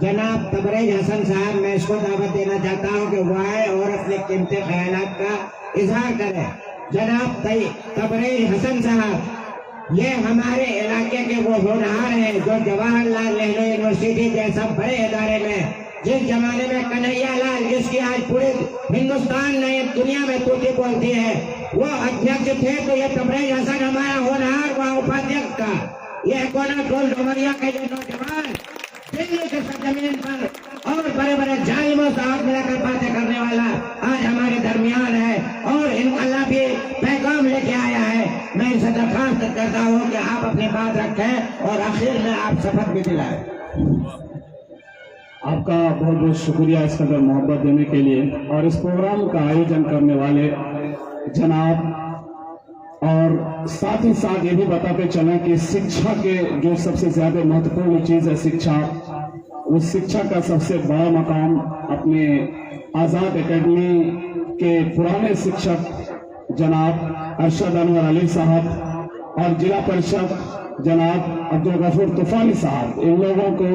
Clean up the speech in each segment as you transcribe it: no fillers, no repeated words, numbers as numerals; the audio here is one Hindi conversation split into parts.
जनाब तबरेज हसन साहब, मैं इसको दावत देना चाहता हूँ कि वो आए और अपने कीमती ख्यालात का इजहार करें। जनाब तबरेज हसन साहब ये हमारे इलाके के वो होनहार हैं जो जवाहरलाल नेहरू यूनिवर्सिटी जैसा बड़े इदारे में, जिस जमाने में कन्हैया लाल, जिसकी आज पूरे हिंदुस्तान नहीं दुनिया में टूटी बोलती है, वो अध्यक्ष थे। तो ये तबरेज हसन हमारा होनहार वहाँ उपाध्यक्ष का, ये कोना टोल डुमरिया के जो नौजवान दिल्ली के सरजमीन पर और बड़े बड़े जालिमों से हाथ मिलाकर बातें करने वाला आज हमारे दरमियान है और इनका अल्लाह भी पैगाम लेके आया है। मैं इनसे दरखास्त करता हूँ कि आप अपनी बात रखें और आखिर में आप शपथ भी दिलाएं। आपका बहुत बहुत शुक्रिया इस कदर मोहब्बत देने के लिए और इस प्रोग्राम का आयोजन करने वाले जनाब, और साथ ही साथ ये भी बताते चलें कि शिक्षा के जो सबसे ज्यादा महत्वपूर्ण चीज है शिक्षा, उस शिक्षा का सबसे बड़ा मकाम अपने आजाद एकेडमी के पुराने शिक्षक जनाब अरशद अनवर अली साहब और जिला परिषद जनाब अब्दुल गफूर तूफानी साहब, इन लोगों को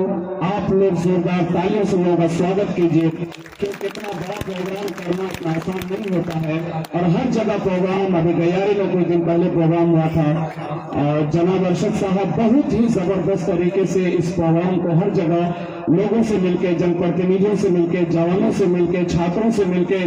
आप लोग जोरदार तालियों से लोगों का स्वागत कीजिए कि कितना बड़ा प्रोग्राम करना इतना आसान नहीं होता है। और हर जगह प्रोग्राम, अभी गयारी में कुछ दिन पहले प्रोग्राम हुआ था, जनाब अरशद साहब बहुत ही जबरदस्त तरीके से इस प्रोग्राम को हर जगह लोगों से मिलके, जनप्रतिनिधियों से मिलके, जवानों से मिलके, छात्रों से मिलके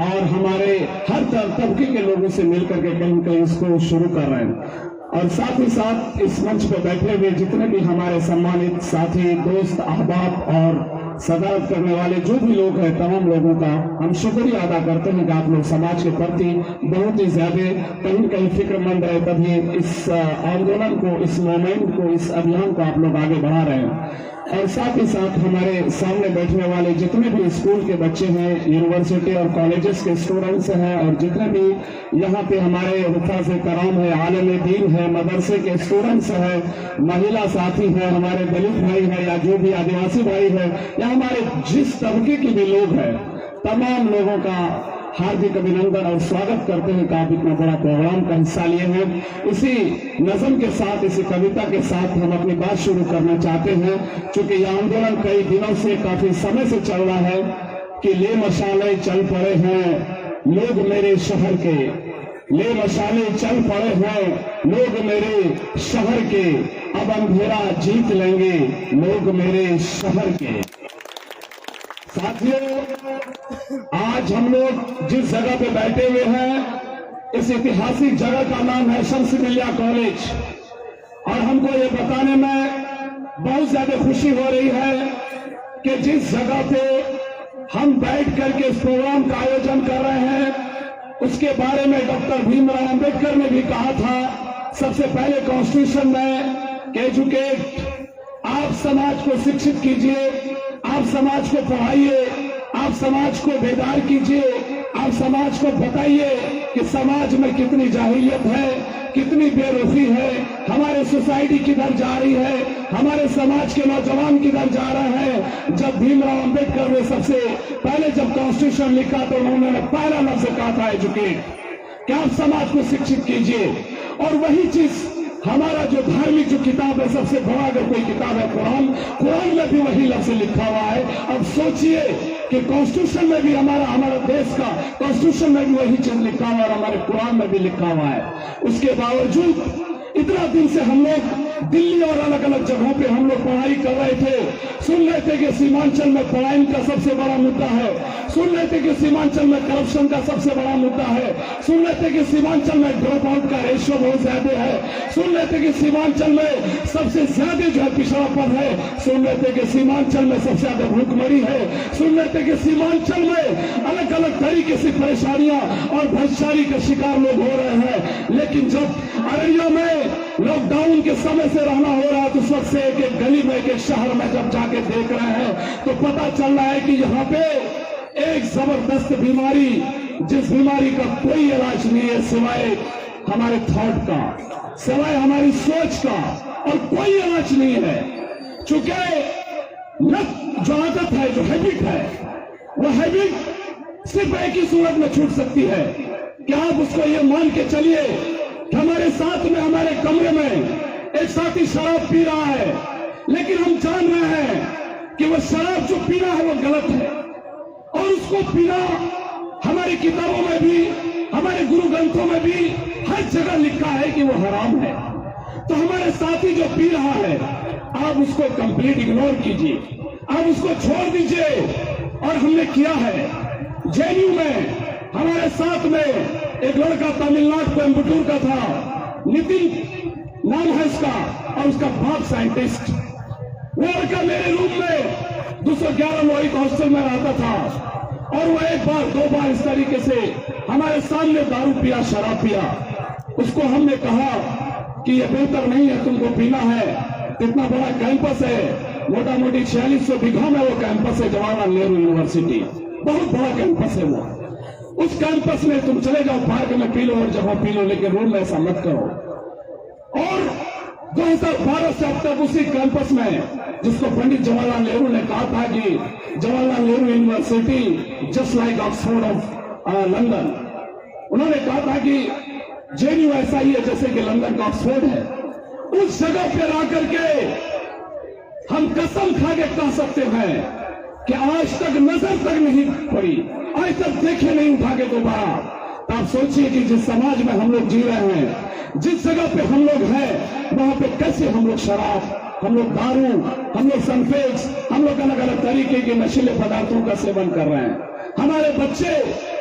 और हमारे हर तबके के लोगों से मिलकर के कहीं कहीं इसको शुरू कर रहे हैं। और साथ ही साथ इस मंच पर बैठे हुए जितने भी हमारे सम्मानित साथी, दोस्त, अहबाब और सदारत करने वाले जो भी लोग हैं, तमाम लोगों का हम शुक्रिया अदा करते हैं कि आप लोग समाज के प्रति बहुत ही ज्यादा कहीं न कहीं फिक्रमंद है, तभी इस आंदोलन को, इस मूवमेंट को, इस अभियान को आप लोग आगे बढ़ा रहे हैं। और साथ ही साथ हमारे सामने बैठने वाले जितने भी स्कूल के बच्चे हैं, यूनिवर्सिटी और कॉलेजेस के स्टूडेंट्स हैं और जितने भी यहाँ पे हमारे हुफ़ाज़ कराम है, आलिम दीन है, मदरसे के स्टूडेंट्स हैं, महिला साथी हैं, हमारे दलित भाई हैं या जो भी आदिवासी भाई है या हमारे जिस तबके के भी लोग हैं, तमाम लोगों का हार्दिक अभिनंदन और स्वागत करते हैं कि आप इतना बड़ा प्रोग्राम का हिस्सा लिए हैं। इसी नज़म के साथ, इसी कविता के साथ हम अपनी बात शुरू करना चाहते हैं, क्योंकि यह आंदोलन कई दिनों से, काफी समय से चल रहा है कि ले मशाले चल पड़े हैं लोग मेरे शहर के, ले मशाले चल पड़े हैं लोग मेरे शहर के, अब अंधेरा जीत लेंगे लोग मेरे शहर के। साथियों, आज हम लोग जिस जगह पे बैठे हुए हैं, इस ऐतिहासिक जगह का नाम है शम्स मिलिया कॉलेज, और हमको ये बताने में बहुत ज्यादा खुशी हो रही है कि जिस जगह पे हम बैठ करके इस प्रोग्राम का आयोजन कर रहे हैं, उसके बारे में डॉक्टर भीमराव अंबेडकर ने भी कहा था सबसे पहले कॉन्स्टिट्यूशन में कि एजुकेट, आप समाज को शिक्षित कीजिए, आप समाज को पढ़ाइए, आप समाज को बेदार कीजिए, आप समाज को बताइए कि समाज में कितनी जाहिलियत है, कितनी बेरुखी है, हमारे सोसाइटी किधर जा रही है, हमारे समाज के नौजवान किधर जा रहे हैं। जब भीमराव अंबेडकर ने सबसे पहले जब कॉन्स्टिट्यूशन लिखा तो उन्होंने पहला लफ्ज कहा था एजुकेट, कि आप समाज को शिक्षित कीजिए। और वही चीज हमारा जो धार्मिक जो किताब है, सबसे बड़ा अगर कोई किताब है कुरान, कुरान में भी वही लफ्ज लिखा हुआ है। अब सोचिए कि कॉन्स्टिट्यूशन में भी हमारा देश का कॉन्स्टिट्यूशन में भी वही चीज लिखा हुआ है और हमारे कुरान में भी लिखा हुआ है। उसके बावजूद इतना दिन से हम लोग दिल्ली और अलग अलग जगहों पे हम लोग पढ़ाई कर रहे थे, सुन रहे थे कि सीमांचल में पलायन का सबसे बड़ा मुद्दा है, सुन रहे थे कि सीमांचल में करप्शन का सबसे बड़ा मुद्दा है, सुन रहे थे कि सीमांचल में ड्रॉप आउट का रेशियो बहुत ज्यादा है, सुन रहे थे कि सीमांचल में सबसे ज्यादा जो है पिछड़ापन है, सुन रहे थे कि सीमांचल में सबसे ज्यादा भूखमरी है, सुन रहे थे कि सीमांचल में अलग अलग तरीके से परेशानियां और भ्रष्टाचारी का शिकार लोग हो रहे हैं। लेकिन जब अररिया में लॉकडाउन के समय से रहना हो रहा है, तो उस वक्त से एक गली में, एक शहर में जब जाके देख रहे हैं तो पता चल रहा है कि यहाँ पे एक जबरदस्त बीमारी, जिस बीमारी का कोई इलाज नहीं है सिवाय हमारे थॉट का, सिवाय हमारी सोच का, और कोई इलाज नहीं है। चूंकि लत जो आदत है, जो हैबिट है, वो हैबिट सिर्फ एक ही सूरत में छूट सकती है कि आप उसको ये मान के चलिए कि हमारे साथ में, हमारे कमरे में एक साथी शराब पी रहा है, लेकिन हम जान रहे हैं कि वो शराब जो पीना है वो गलत है, और उसको पीना हमारी किताबों में भी, हमारे गुरु ग्रंथों में भी हर जगह लिखा है कि वो हराम है। तो हमारे साथी जो पी रहा है, आप उसको कंप्लीट इग्नोर कीजिए, आप उसको छोड़ दीजिए। और हमने किया है। जेएनयू में हमारे साथ में एक लड़का तमिलनाडु कोयम्बटूर का था, नितिन नाम है उसका, और उसका बाप साइंटिस्ट। वो लड़का मेरे रूम में 211 लोहित हॉस्टल में रहता था, और वो एक बार दो बार इस तरीके से हमारे सामने दारू पिया, शराब पिया। उसको हमने कहा कि ये बेहतर नहीं है, तुमको पीना है। इतना बड़ा कैंपस है, मोटा मोटी 4600 बीघा में वो कैंपस है, जवाहरलाल नेहरू यूनिवर्सिटी, बहुत बड़ा कैंपस है वो। उस कैंपस में तुम चले जाओ, पार्क में पी लो और जगह पी लो, लेकिन रूम में ऐसा मत करो। और 2012 से अब तक उसी कैंपस में, जिसको पंडित जवाहरलाल नेहरू ने कहा था कि Jawaharlal Nehru university just like Oxford of London, उन्होंने कहा था कि जेएनयू ऐसा ही है जैसे कि लंदन का ऑक्सफोर्ड है। उस जगह पे आकर के हम कसम खा के कह सकते हैं कि आज तक नजर तक नहीं पड़ी, आज तक देखे नहीं उठा के दोबारा। तो आप सोचिए कि जिस समाज में हम लोग जी रहे हैं, जिस जगह पे हम लोग हैं, वहां पे कैसे हम लोग शराब, हम लोग दारू, हम लोग सनफेक्स, हम लोग अलग अलग तरीके के नशीले पदार्थों का सेवन कर रहे हैं। हमारे बच्चे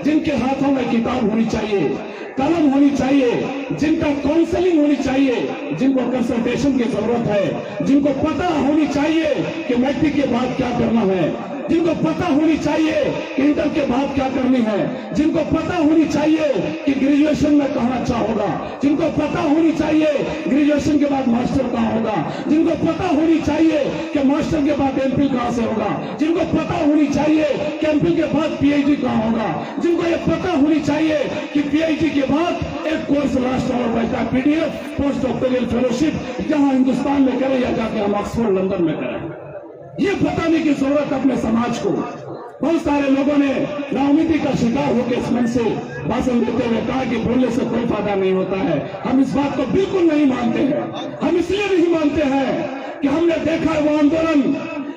जिनके हाथों में किताब होनी चाहिए, कलम होनी चाहिए, जिनका काउंसलिंग होनी चाहिए, जिनको कंसल्टेशन की जरूरत है, जिनको पता होनी चाहिए कि मैट्रिक के बाद क्या करना है, जिनको पता होनी चाहिए कि इंटर के बाद क्या करनी है, जिनको पता होनी चाहिए कि ग्रेजुएशन में कहाँ अच्छा होगा, जिनको पता होनी चाहिए ग्रेजुएशन के बाद मास्टर कहाँ होगा, जिनको पता होनी चाहिए कि मास्टर के बाद एमफिल कहाँ से होगा, जिनको पता होनी चाहिए कि एमफिल के बाद पीएचडी कहाँ होगा, जिनको ये पता होनी चाहिए कि पीएचडी के बाद एक कोर्स लास्ट और बैठा पीडीएफ पोस्ट डॉक्टोरल फेलोशिप जहां हिंदुस्तान में करें या जाके हम ऑक्सफोर्ड लंदन में करें। ये बताने की जरूरत अपने समाज को। बहुत सारे लोगों ने नाउमीदी का शिकार होकर इस मंच से भाषण देते हुए कहा कि बोलने से कोई फायदा नहीं होता है। हम इस बात को बिल्कुल नहीं मानते हैं। हम इसलिए नहीं मानते हैं कि हमने देखा वो आंदोलन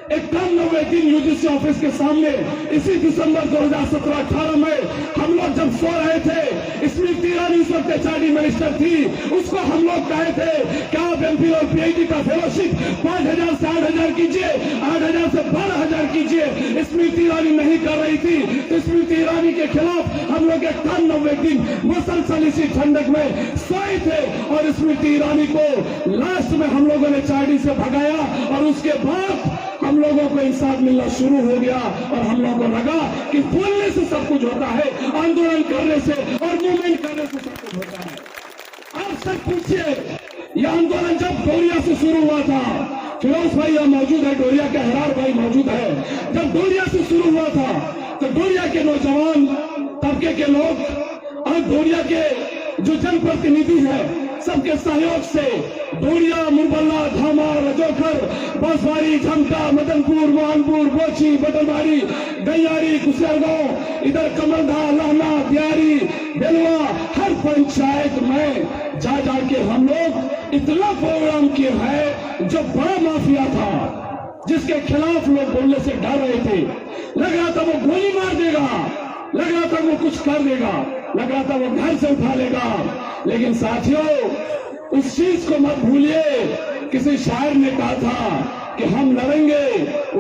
91 दिन यूजीसी ऑफिस के सामने इसी दिसंबर 2017-18 में हम लोग जब सो रहे थे, स्मृति ईरानी उस वक्त एचआरडी मिनिस्टर थी, उसको हम लोग कहे थे कि आप एमफिल और पीएचडी का फेलोशिप 5000 से 8000 कीजिए, 8000 से 12000 कीजिए। स्मृति ईरानी नहीं कर रही थी, तो स्मृति ईरानी के खिलाफ हम लोग 91 दिन मुसलसल इसी ठंडक में सोए थे, और स्मृति ईरानी को लास्ट में हम लोगों ने एचआरडी से भगाया, और उसके बाद हम लोगों को इंसाफ मिलना शुरू हो गया, और हम लोगों को लगा कि बोलने से सब कुछ होता है, आंदोलन करने से और मूवमेंट करने से सब कुछ होता है। आप सब पूछिए, यह आंदोलन जब डोरिया से शुरू हुआ था, फिरोज भाई यहाँ मौजूद है, डोरिया के हरार भाई मौजूद है, जब डोरिया से शुरू हुआ था तो डोरिया के नौजवान तबके के लोग और डोरिया के जो जनप्रतिनिधि है, सबके सहयोग से डोरिया, मुरबल्ला, धामा, रजोखर, बांसवाड़ी, झमटा, मदनपुर, मोहनपुर, बोची, बटलवाड़ी, गैयारी, कुशलगांव, इधर कमलधा, लहना, दियारी, बेलवा, हर पंचायत में जा जाके हम लोग इतना प्रोग्राम किए हैं। जो बड़ा माफिया था, जिसके खिलाफ लोग बोलने से डर रहे थे, लग रहा था वो गोली मार देगा, लग रहा था वो कुछ कर देगा, लग रहा था वो घर से उठा लेगा। लेकिन साथियों, उस चीज को मत भूलिए। किसी शायर ने कहा था कि हम लड़ेंगे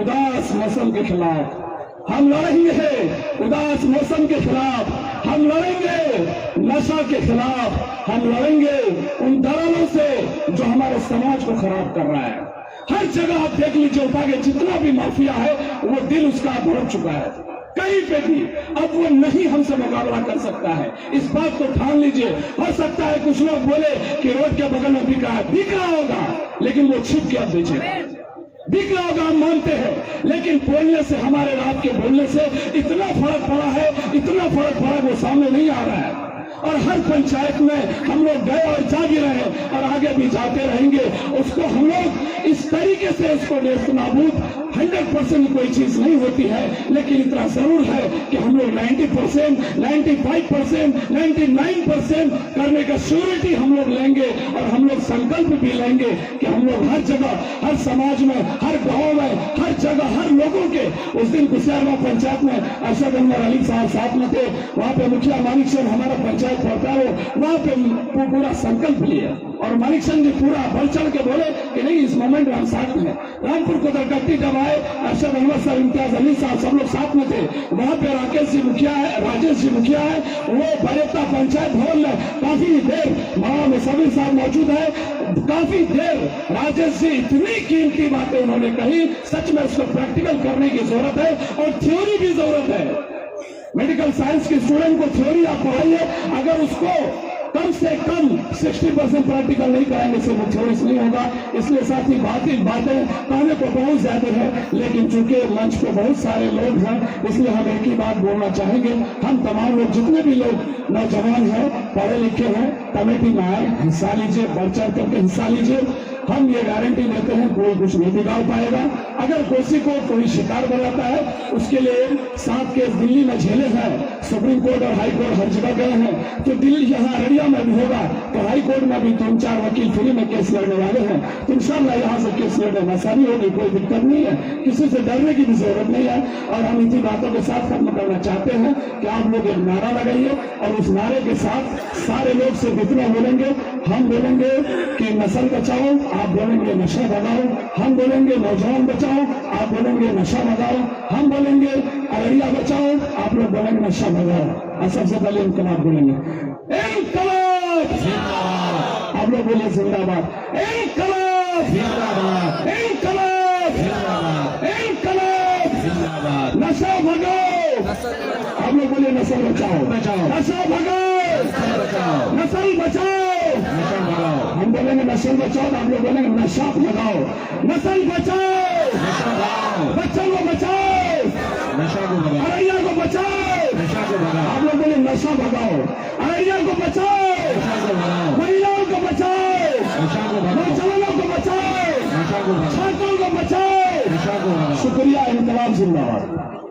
उदास मौसम के खिलाफ, हम लड़ेंगे उदास मौसम के खिलाफ, हम लड़ेंगे नशा के खिलाफ, हम लड़ेंगे उन दलालों से जो हमारे समाज को खराब कर रहा है। हर जगह आप देख लीजिए, उठा के जितना भी माफिया है वो दिल उसका भड़क चुका है कहीं पे भी। अब वो नहीं हमसे मुकाबला कर सकता है, इस बात को ठान लीजिए। हो सकता है कुछ लोग बोले कि रोड के बगल में बिक रहा होगा, लेकिन वो छिप के अब बेचेगा, बिक रहा होगा, हम मानते हैं। लेकिन बोलने से, हमारे रात के बोलने से इतना फर्क पड़ा है, इतना फर्क पड़ा, वो सामने नहीं आ रहा है। और हर पंचायत में हम लोग गए और जा भी रहे हैं और आगे भी जाते रहेंगे। उसको हम लोग इस तरीके से उसको नेस्तनाबूद 100% कोई चीज नहीं होती है, लेकिन इतना जरूर है कि हम लोग 90%, 95%, 99% करने का श्योरिटी हम लोग लेंगे और हम लोग संकल्प भी लेंगे कि हम लोग हर जगह, हर समाज में, हर गांव में, हर जगह, हर लोगों के। उस दिन कुशियारवा पंचायत में अरशद अनवर अली साहब साथ में थे, वहां पे मुखिया मानिक चंद हमारा पंचायत पड़ता है, वहां पे पूरा संकल्प लिया और मानिक चंद जी पूरा बढ़ चढ़ के बोले कि नहीं, इस मोमेंट में हम साथ में। रामपुर को दरगट्टी जब आए, अरशद अनवर साहब, इम्तियाज अली साहब, सब लोग साथ में थे। वहां पे राकेश जी मुखिया है, राजेश जी मुखिया है, वो बरेता पंचायत भवन में काफी देर, वहां में सभी साहब मौजूद है, काफी देर राजेश जी इतनी कीमती बातें उन्होंने कही, सच में उसको प्रैक्टिकल करने की जरूरत है और थ्योरी भी जरूरत है। मेडिकल साइंस के स्टूडेंट को थ्योरी आप पढ़ाइए, अगर उसको कम से कम 60% प्रैक्टिकल नहीं कराएंगे तो वो थ्योरी नहीं होगा। इसलिए साथ ही बातें कहने को बहुत ज्यादा है, लेकिन चूंकि मंच पे बहुत सारे लोग हैं, इसलिए हम एक ही बात बोलना चाहेंगे। हम तमाम लोग, जितने भी लोग नौजवान हैं, पढ़े लिखे हैं, कमेटी में आए, हिस्सा लीजिए, बढ़ चढ़ करके हिस्सा लीजिए। हम ये गारंटी देते हैं कोई कुछ नहीं बिगाड़ पाएगा। अगर किसी को कोई शिकार बनाता है, उसके लिए 7 केस दिल्ली में झेले हैं, सुप्रीम कोर्ट और हाई कोर्ट हर जगह गए हैं, तो दिल्ली यहाँ अररिया में भी होगा तो हाई कोर्ट में भी 3-4 वकील फ्री में केस लड़ने वाले हैं। तो इंशाल्लाह यहाँ से केस लड़ने में आसानी होगी, कोई दिक्कत नहीं है, किसी से डरने की भी जरूरत नहीं है। और हम इसी बातों के साथ खत्म करना चाहते हैं कि आप लोग एक नारा लगाइए और उस नारे के साथ सारे लोग से जितना बोलेंगे, हम बोलेंगे कि नस्ल बचाओ, आप बोलेंगे नशा भगाओ, हम बोलेंगे नौजवान बचाओ, आप बोलेंगे नशा भगाओ, हम बोलेंगे अररिया बचाओ, आप लोग बोलेंगे नशा भगाओ। और सबसे पहले इनकलाब बोलेंगे, इनकलाब जिंदाबाद। आप लोग बोलिए जिंदाबाद, इनकलाब जिंदाबाद, इनकलाब जिंदाबाद, इनकलाब जिंदाबाद। नशा भगाओ, आप लोग बोलिए नस्ल बचाओ, बचाओ, नशा भगाओ, बचाओ, नस्ल बचाओ, नशा भगाओ। हम बोलेंगे नस्ल बचाओ, आप लोग बोलेंगे नशा भगाओ। नस्ल बचाओ, नशा भगाओ, बच्चों को बचाओ, नशा को भगाओ, अररिया को बचाओ, नशा को भगाओ। आप लोग बोले नशा भगाओ, अररिया को बचाओ, नशा को भगाओ, महिलाओं को बचाओ, नशा को भगाओ, नौजवानों को बचाओ, नशा को भगाओ, छात्रों को बचाओ, नशा को भगाओ। शुक्रिया, इनकलाब जिंदाबाद।